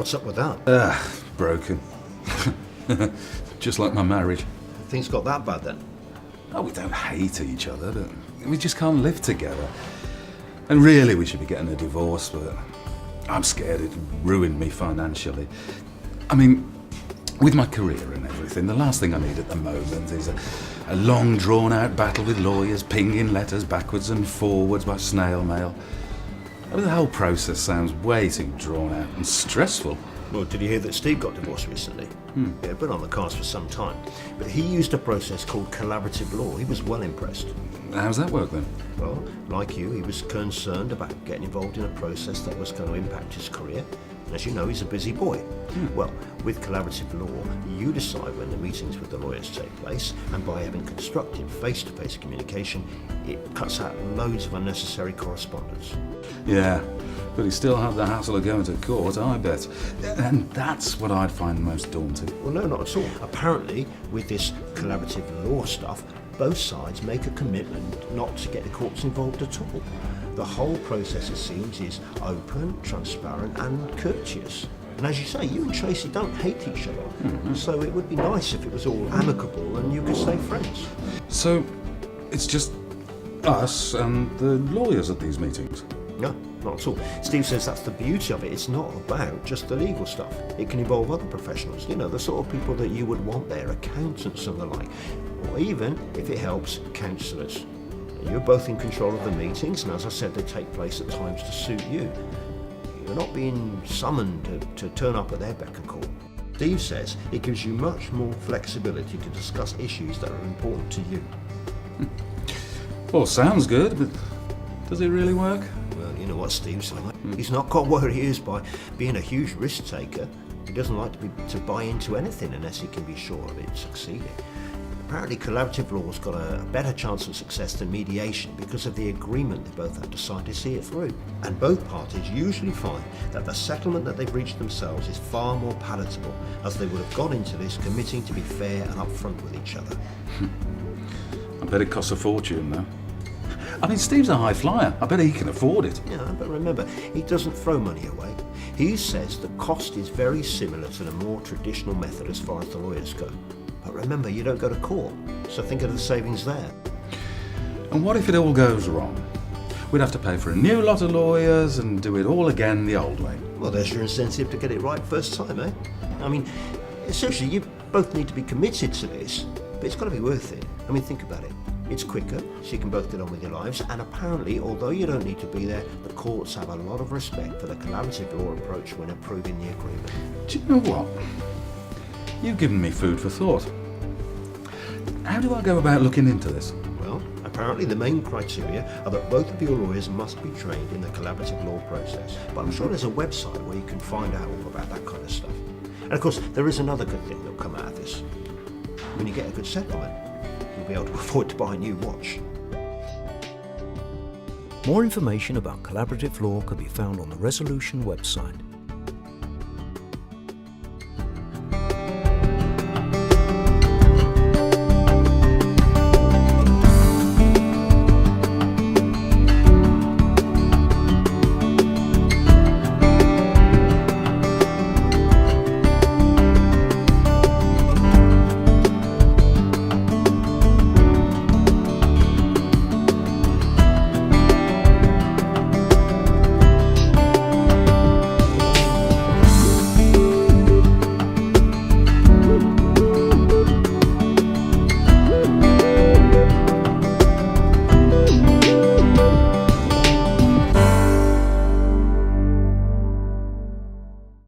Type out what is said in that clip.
What's up with that? Broken. Just like my marriage. Things got that bad then? Oh, we don't hate each other, but we just can't live together. And really, we should be getting a divorce, but I'm scared it'd ruin me financially. I mean, with my career and everything, the last thing I need at the moment is a long, drawn-out battle with lawyers, pinging letters backwards and forwards by snail mail. I mean, the whole process sounds way too drawn out and stressful. Well, did you hear that Steve got divorced recently? Yeah, been on the cards for some time. But he used a process called collaborative law. He was well impressed. How's that work then? Well, like you, he was concerned about getting involved in a process that was going to impact his career. And as you know, he's a busy boy. Well, with collaborative law, you decide when the meetings with the lawyers take place, and by having constructive face-to-face communication, it cuts out loads of unnecessary correspondence. Yeah, but he still had the hassle of going to court, I bet. And that's what I'd find most daunting. Well, no, not at all. Apparently, with this collaborative law stuff, both sides make a commitment not to get the courts involved at all. The whole process, it seems, is open, transparent and courteous. And as you say, you and Tracy don't hate each other. So it would be nice if it was all amicable and you could stay friends. So, it's just us and the lawyers at these meetings? No, not at all. Steve says that's the beauty of it. It's not about just the legal stuff. It can involve other professionals, you know, the sort of people that you would want there, accountants and the like. Or even, if it helps, counsellors. You're both in control of the meetings, and as I said, they take place at times to suit you. You're not being summoned to turn up at their beck and call. Steve says it gives you much more flexibility to discuss issues that are important to you. Well, sounds good, but does it really work? Well, you know what Steve's like. He's not got where he is by being a huge risk taker. He doesn't like to buy into anything unless he can be sure of it succeeding. Apparently collaborative law's got a better chance of success than mediation because of the agreement they both have to sign to see it through. And both parties usually find that the settlement that they've reached themselves is far more palatable, as they would have gone into this committing to be fair and upfront with each other. I bet it costs a fortune, though. I mean, Steve's a high flyer. I bet he can afford it. Yeah, but remember, he doesn't throw money away. He says the cost is very similar to the more traditional method as far as the lawyers go. But remember, you don't go to court, so think of the savings there. And what if it all goes wrong? We'd have to pay for a new lot of lawyers and do it all again the old way. Well, there's your incentive to get it right first time, eh? I mean, seriously, you both need to be committed to this, but it's got to be worth it. I mean, think about it. It's quicker, so you can both get on with your lives, and apparently, although you don't need to be there, the courts have a lot of respect for the collaborative law approach when approving the agreement. Do you know what? You've given me food for thought. How do I go about looking into this? Well, apparently the main criteria are that both of your lawyers must be trained in the collaborative law process. But I'm sure there's a website where you can find out all about that kind of stuff. And of course, there is another good thing that'll come out of this. When you get a good settlement, you'll be able to afford to buy a new watch. More information about collaborative law can be found on the Resolution website.